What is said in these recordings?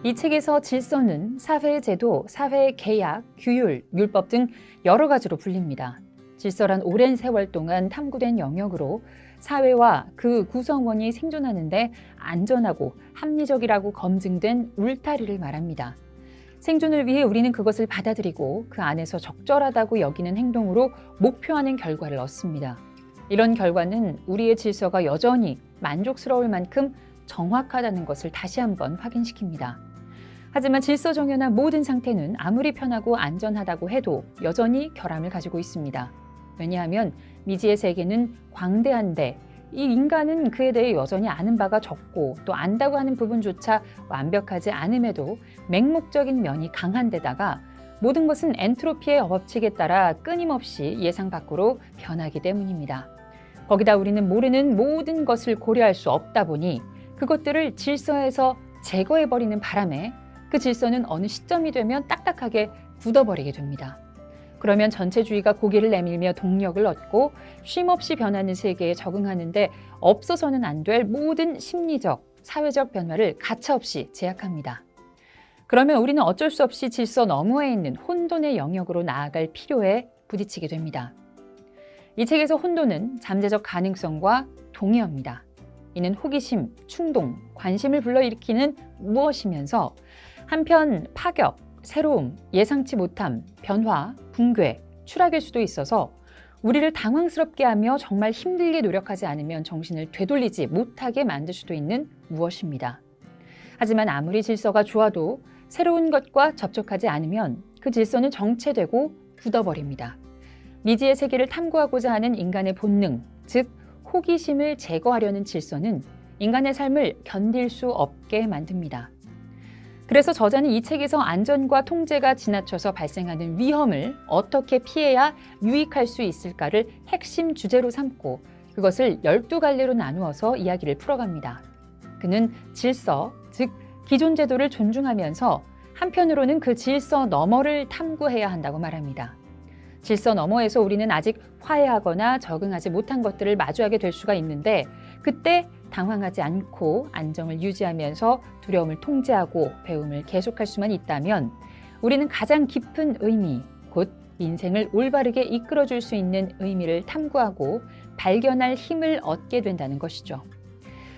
이 책에서 질서는 사회의 제도, 사회의 계약, 규율, 율법 등 여러 가지로 불립니다. 질서란 오랜 세월 동안 탐구된 영역으로 사회와 그 구성원이 생존하는데 안전하고 합리적이라고 검증된 울타리를 말합니다. 생존을 위해 우리는 그것을 받아들이고 그 안에서 적절하다고 여기는 행동으로 목표하는 결과를 얻습니다. 이런 결과는 우리의 질서가 여전히 만족스러울 만큼 정확하다는 것을 다시 한번 확인시킵니다. 하지만 질서 정연한 모든 상태는 아무리 편하고 안전하다고 해도 여전히 결함을 가지고 있습니다. 왜냐하면 미지의 세계는 광대한데 이 인간은 그에 대해 여전히 아는 바가 적고 또 안다고 하는 부분조차 완벽하지 않음에도 맹목적인 면이 강한 데다가 모든 것은 엔트로피의 법칙에 따라 끊임없이 예상 밖으로 변하기 때문입니다. 거기다 우리는 모르는 모든 것을 고려할 수 없다 보니 그것들을 질서에서 제거해버리는 바람에 그 질서는 어느 시점이 되면 딱딱하게 굳어버리게 됩니다. 그러면 전체주의가 고개를 내밀며 동력을 얻고 쉼없이 변하는 세계에 적응하는데 없어서는 안 될 모든 심리적, 사회적 변화를 가차없이 제약합니다. 그러면 우리는 어쩔 수 없이 질서 너머에 있는 혼돈의 영역으로 나아갈 필요에 부딪히게 됩니다. 이 책에서 혼돈은 잠재적 가능성과 동의어입니다. 이는 호기심, 충동, 관심을 불러일으키는 무엇이면서 한편 파격, 새로움, 예상치 못함, 변화, 붕괴, 추락일 수도 있어서 우리를 당황스럽게 하며 정말 힘들게 노력하지 않으면 정신을 되돌리지 못하게 만들 수도 있는 무엇입니다. 하지만 아무리 질서가 좋아도 새로운 것과 접촉하지 않으면 그 질서는 정체되고 굳어버립니다. 미지의 세계를 탐구하고자 하는 인간의 본능, 즉 호기심을 제거하려는 질서는 인간의 삶을 견딜 수 없게 만듭니다. 그래서 저자는 이 책에서 안전과 통제가 지나쳐서 발생하는 위험을 어떻게 피해야 유익할 수 있을까를 핵심 주제로 삼고 그것을 12갈래로 나누어서 이야기를 풀어갑니다. 그는 질서, 즉 기존 제도를 존중하면서 한편으로는 그 질서 너머를 탐구해야 한다고 말합니다. 질서 너머에서 우리는 아직 화해하거나 적응하지 못한 것들을 마주하게 될 수가 있는데 그때 당황하지 않고 안정을 유지하면서 두려움을 통제하고 배움을 계속할 수만 있다면 우리는 가장 깊은 의미, 곧 인생을 올바르게 이끌어줄 수 있는 의미를 탐구하고 발견할 힘을 얻게 된다는 것이죠.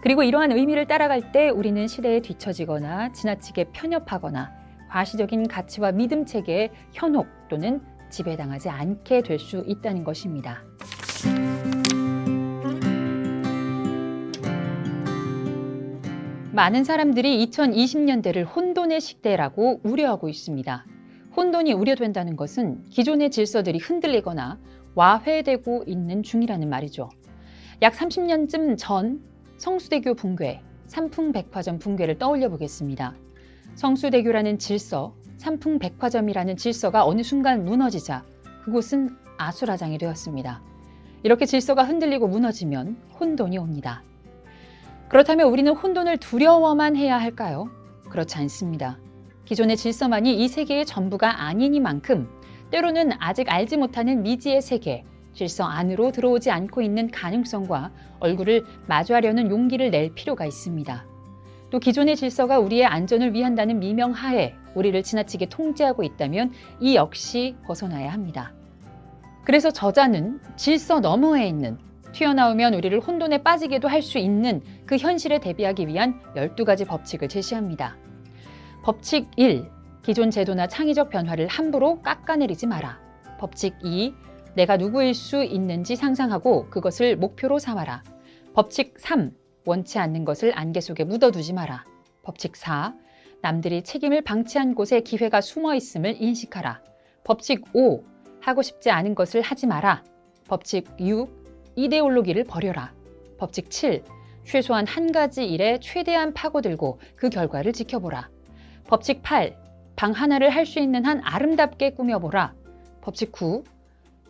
그리고 이러한 의미를 따라갈 때 우리는 시대에 뒤처지거나 지나치게 편협하거나 과시적인 가치와 믿음 체계에 현혹 또는 지배당하지 않게 될 수 있다는 것입니다. 많은 사람들이 2020년대를 혼돈의 시대라고 우려하고 있습니다. 혼돈이 우려된다는 것은 기존의 질서들이 흔들리거나 와해되고 있는 중이라는 말이죠. 약 30년쯤 전 성수대교 붕괴, 삼풍백화점 붕괴를 떠올려 보겠습니다. 성수대교라는 질서, 삼풍백화점이라는 질서가 어느 순간 무너지자 그곳은 아수라장이 되었습니다. 이렇게 질서가 흔들리고 무너지면 혼돈이 옵니다. 그렇다면 우리는 혼돈을 두려워만 해야 할까요? 그렇지 않습니다. 기존의 질서만이 이 세계의 전부가 아니니만큼 때로는 아직 알지 못하는 미지의 세계, 질서 안으로 들어오지 않고 있는 가능성과 얼굴을 마주하려는 용기를 낼 필요가 있습니다. 또 기존의 질서가 우리의 안전을 위한다는 미명하에 우리를 지나치게 통제하고 있다면 이 역시 벗어나야 합니다. 그래서 저자는 질서 너머에 있는 튀어나오면 우리를 혼돈에 빠지게도 할 수 있는 그 현실에 대비하기 위한 12가지 법칙을 제시합니다. 법칙 1. 기존 제도나 창의적 변화를 함부로 깎아내리지 마라. 법칙 2. 내가 누구일 수 있는지 상상하고 그것을 목표로 삼아라. 법칙 3. 원치 않는 것을 안개 속에 묻어두지 마라. 법칙 4. 남들이 책임을 방치한 곳에 기회가 숨어 있음을 인식하라. 법칙 5. 하고 싶지 않은 것을 하지 마라. 법칙 6. 이데올로기를 버려라. 법칙 7. 최소한 한 가지 일에 최대한 파고들고 그 결과를 지켜보라. 법칙 8. 방 하나를 할 수 있는 한 아름답게 꾸며보라. 법칙 9.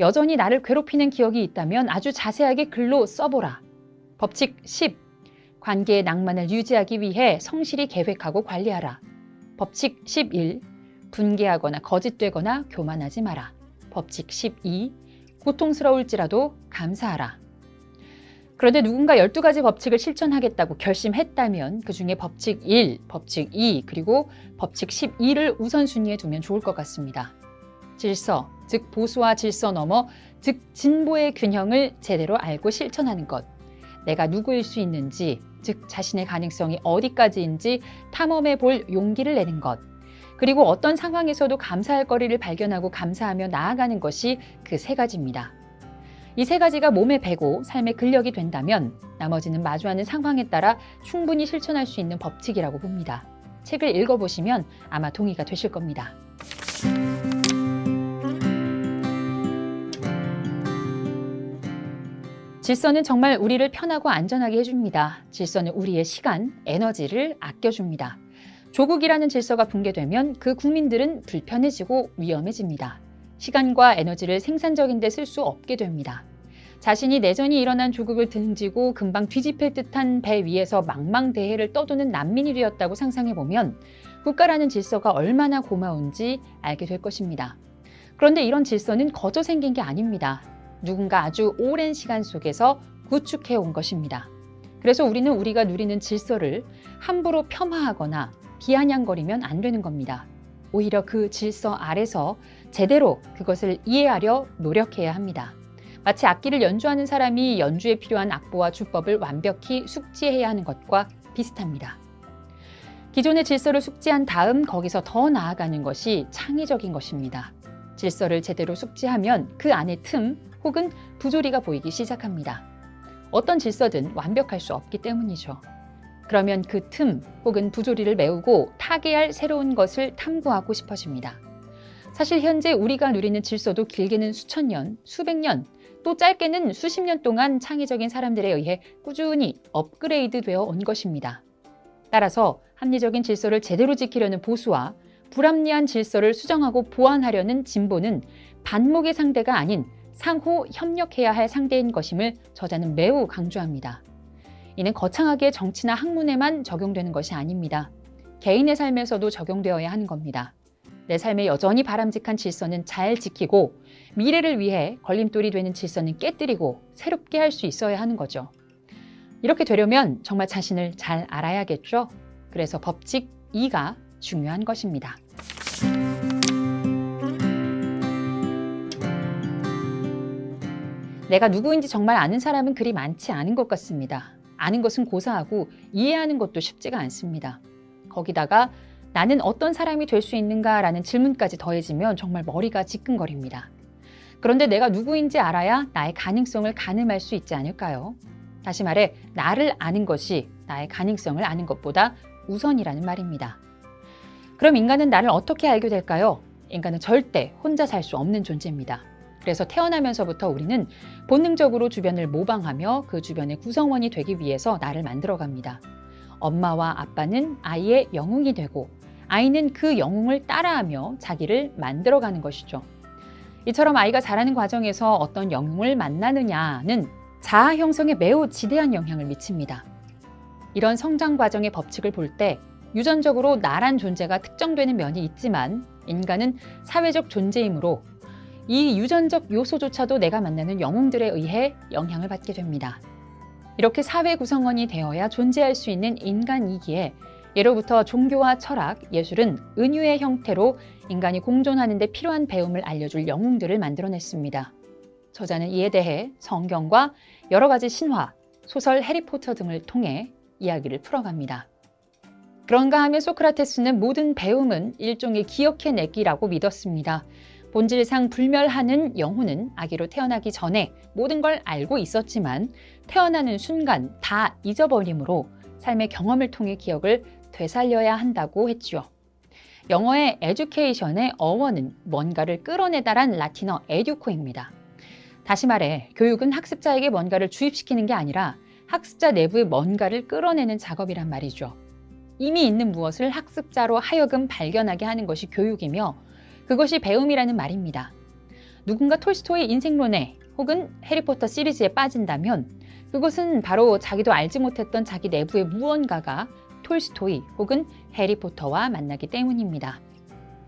여전히 나를 괴롭히는 기억이 있다면 아주 자세하게 글로 써보라. 법칙 10. 관계의 낭만을 유지하기 위해 성실히 계획하고 관리하라. 법칙 11. 분개하거나 거짓되거나 교만하지 마라. 법칙 12. 고통스러울지라도 감사하라. 그런데 누군가 12가지 법칙을 실천하겠다고 결심했다면 그중에 법칙 1, 법칙 2, 그리고 법칙 12를 우선순위에 두면 좋을 것 같습니다. 질서, 즉 보수와 질서 넘어 즉 진보의 균형을 제대로 알고 실천하는 것. 내가 누구일 수 있는지, 즉 자신의 가능성이 어디까지인지 탐험해 볼 용기를 내는 것. 그리고 어떤 상황에서도 감사할 거리를 발견하고 감사하며 나아가는 것이 그 3가지입니다. 이 3가지가 몸에 배고 삶의 근력이 된다면 나머지는 마주하는 상황에 따라 충분히 실천할 수 있는 법칙이라고 봅니다. 책을 읽어보시면 아마 동의가 되실 겁니다. 질서는 정말 우리를 편하고 안전하게 해줍니다. 질서는 우리의 시간, 에너지를 아껴줍니다. 조국이라는 질서가 붕괴되면 그 국민들은 불편해지고 위험해집니다. 시간과 에너지를 생산적인 데 쓸 수 없게 됩니다. 자신이 내전이 일어난 조국을 등지고 금방 뒤집힐 듯한 배 위에서 망망대해를 떠도는 난민이 되었다고 상상해보면 국가라는 질서가 얼마나 고마운지 알게 될 것입니다. 그런데 이런 질서는 거저 생긴 게 아닙니다. 누군가 아주 오랜 시간 속에서 구축해온 것입니다. 그래서 우리는 우리가 누리는 질서를 함부로 폄하하거나 비아냥거리면 안 되는 겁니다. 오히려 그 질서 아래서 제대로 그것을 이해하려 노력해야 합니다. 마치 악기를 연주하는 사람이 연주에 필요한 악보와 주법을 완벽히 숙지해야 하는 것과 비슷합니다. 기존의 질서를 숙지한 다음 거기서 더 나아가는 것이 창의적인 것입니다. 질서를 제대로 숙지하면 그 안에 틈 혹은 부조리가 보이기 시작합니다. 어떤 질서든 완벽할 수 없기 때문이죠. 그러면 그 틈 혹은 부조리를 메우고 타개할 새로운 것을 탐구하고 싶어집니다. 사실 현재 우리가 누리는 질서도 길게는 수천 년, 수백 년, 또 짧게는 수십 년 동안 창의적인 사람들에 의해 꾸준히 업그레이드 되어 온 것입니다. 따라서 합리적인 질서를 제대로 지키려는 보수와 불합리한 질서를 수정하고 보완하려는 진보는 반목의 상대가 아닌 상호 협력해야 할 상대인 것임을 저자는 매우 강조합니다. 이는 거창하게 정치나 학문에만 적용되는 것이 아닙니다. 개인의 삶에서도 적용되어야 하는 겁니다. 내 삶에 여전히 바람직한 질서는 잘 지키고 미래를 위해 걸림돌이 되는 질서는 깨뜨리고 새롭게 할 수 있어야 하는 거죠. 이렇게 되려면 정말 자신을 잘 알아야겠죠? 그래서 법칙 2가 중요한 것입니다. 내가 누구인지 정말 아는 사람은 그리 많지 않은 것 같습니다. 아는 것은 고사하고 이해하는 것도 쉽지가 않습니다. 거기다가 나는 어떤 사람이 될 수 있는가라는 질문까지 더해지면 정말 머리가 지끈거립니다. 그런데 내가 누구인지 알아야 나의 가능성을 가늠할 수 있지 않을까요? 다시 말해 나를 아는 것이 나의 가능성을 아는 것보다 우선이라는 말입니다. 그럼 인간은 나를 어떻게 알게 될까요? 인간은 절대 혼자 살 수 없는 존재입니다. 그래서 태어나면서부터 우리는 본능적으로 주변을 모방하며 그 주변의 구성원이 되기 위해서 나를 만들어갑니다. 엄마와 아빠는 아이의 영웅이 되고 아이는 그 영웅을 따라하며 자기를 만들어가는 것이죠. 이처럼 아이가 자라는 과정에서 어떤 영웅을 만나느냐는 자아 형성에 매우 지대한 영향을 미칩니다. 이런 성장 과정의 법칙을 볼 때 유전적으로 나란 존재가 특정되는 면이 있지만 인간은 사회적 존재이므로 이 유전적 요소조차도 내가 만나는 영웅들에 의해 영향을 받게 됩니다. 이렇게 사회 구성원이 되어야 존재할 수 있는 인간이기에 예로부터 종교와 철학, 예술은 은유의 형태로 인간이 공존하는 데 필요한 배움을 알려줄 영웅들을 만들어냈습니다. 저자는 이에 대해 성경과 여러 가지 신화, 소설 해리포터 등을 통해 이야기를 풀어갑니다. 그런가 하면 소크라테스는 모든 배움은 일종의 기억해내기라고 믿었습니다. 본질상 불멸하는 영혼은 아기로 태어나기 전에 모든 걸 알고 있었지만 태어나는 순간 다 잊어버리므로 삶의 경험을 통해 기억을 되살려야 한다고 했지요. 영어의 education의 어원은 뭔가를 끌어내다란 라틴어 educo입니다. 다시 말해 교육은 학습자에게 뭔가를 주입시키는 게 아니라 학습자 내부의 뭔가를 끌어내는 작업이란 말이죠. 이미 있는 무엇을 학습자로 하여금 발견하게 하는 것이 교육이며 그것이 배움이라는 말입니다. 누군가 톨스토이 인생론에 혹은 해리포터 시리즈에 빠진다면 그것은 바로 자기도 알지 못했던 자기 내부의 무언가가 톨스토이 혹은 해리포터와 만나기 때문입니다.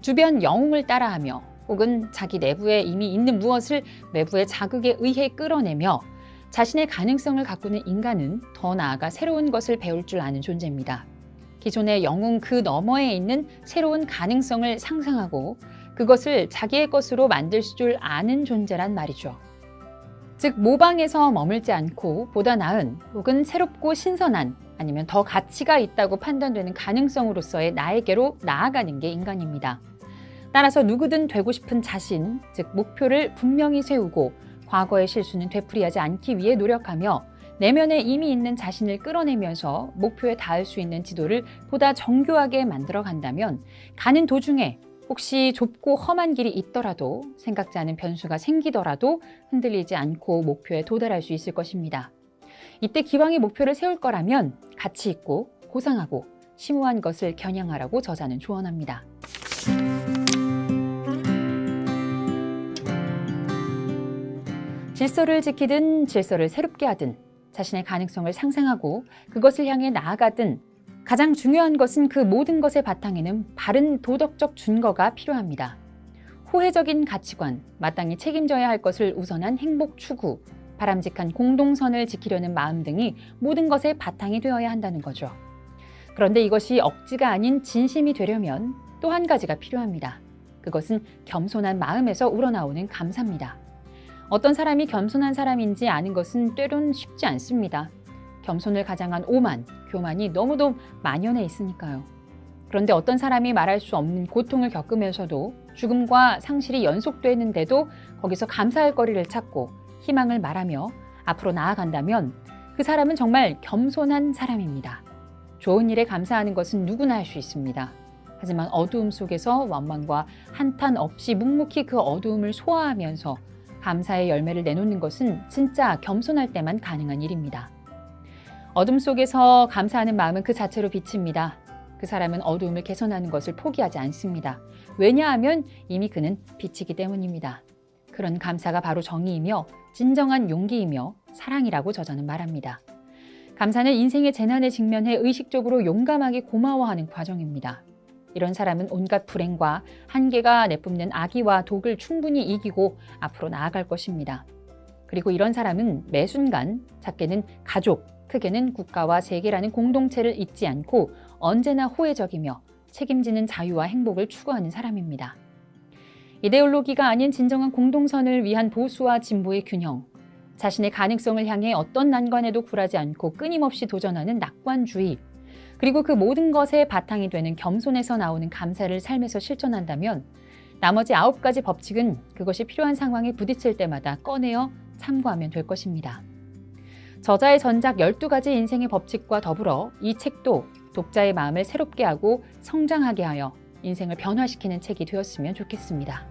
주변 영웅을 따라하며 혹은 자기 내부에 이미 있는 무엇을 외부의 자극에 의해 끌어내며 자신의 가능성을 가꾸는 인간은 더 나아가 새로운 것을 배울 줄 아는 존재입니다. 기존의 영웅 그 너머에 있는 새로운 가능성을 상상하고 그것을 자기의 것으로 만들 줄 아는 존재란 말이죠. 즉, 모방에서 머물지 않고 보다 나은 혹은 새롭고 신선한 아니면 더 가치가 있다고 판단되는 가능성으로서의 나에게로 나아가는 게 인간입니다. 따라서 누구든 되고 싶은 자신, 즉 목표를 분명히 세우고 과거의 실수는 되풀이하지 않기 위해 노력하며 내면에 이미 있는 자신을 끌어내면서 목표에 닿을 수 있는 지도를 보다 정교하게 만들어 간다면 가는 도중에 혹시 좁고 험한 길이 있더라도 생각지 않은 변수가 생기더라도 흔들리지 않고 목표에 도달할 수 있을 것입니다. 이때 기왕에 목표를 세울 거라면 가치 있고 고상하고 심오한 것을 겨냥하라고 저자는 조언합니다. 질서를 지키든 질서를 새롭게 하든 자신의 가능성을 상상하고 그것을 향해 나아가든 가장 중요한 것은 그 모든 것의 바탕에는 바른 도덕적 준거가 필요합니다. 호혜적인 가치관, 마땅히 책임져야 할 것을 우선한 행복 추구, 바람직한 공동선을 지키려는 마음 등이 모든 것의 바탕이 되어야 한다는 거죠. 그런데 이것이 억지가 아닌 진심이 되려면 또 한 가지가 필요합니다. 그것은 겸손한 마음에서 우러나오는 감사입니다. 어떤 사람이 겸손한 사람인지 아는 것은 때론 쉽지 않습니다. 겸손을 가장한 오만, 교만이 너무도 만연해 있으니까요. 그런데 어떤 사람이 말할 수 없는 고통을 겪으면서도 죽음과 상실이 연속되는데도 거기서 감사할 거리를 찾고 희망을 말하며 앞으로 나아간다면 그 사람은 정말 겸손한 사람입니다. 좋은 일에 감사하는 것은 누구나 할 수 있습니다. 하지만 어두움 속에서 원망과 한탄 없이 묵묵히 그 어두움을 소화하면서 감사의 열매를 내놓는 것은 진짜 겸손할 때만 가능한 일입니다. 어둠 속에서 감사하는 마음은 그 자체로 빛입니다. 그 사람은 어두움을 개선하는 것을 포기하지 않습니다. 왜냐하면 이미 그는 빛이기 때문입니다. 그런 감사가 바로 정의이며 진정한 용기이며 사랑이라고 저자는 말합니다. 감사는 인생의 재난에 직면해 의식적으로 용감하게 고마워하는 과정입니다. 이런 사람은 온갖 불행과 한계가 내뿜는 악의와 독을 충분히 이기고 앞으로 나아갈 것입니다. 그리고 이런 사람은 매 순간 작게는 가족, 크게는 국가와 세계라는 공동체를 잊지 않고 언제나 호혜적이며 책임지는 자유와 행복을 추구하는 사람입니다. 이데올로기가 아닌 진정한 공동선을 위한 보수와 진보의 균형, 자신의 가능성을 향해 어떤 난관에도 굴하지 않고 끊임없이 도전하는 낙관주의, 그리고 그 모든 것의 바탕이 되는 겸손에서 나오는 감사를 삶에서 실천한다면 나머지 9가지 법칙은 그것이 필요한 상황에 부딪힐 때마다 꺼내어 참고하면 될 것입니다. 저자의 전작 12가지 인생의 법칙과 더불어 이 책도 독자의 마음을 새롭게 하고 성장하게 하여 인생을 변화시키는 책이 되었으면 좋겠습니다.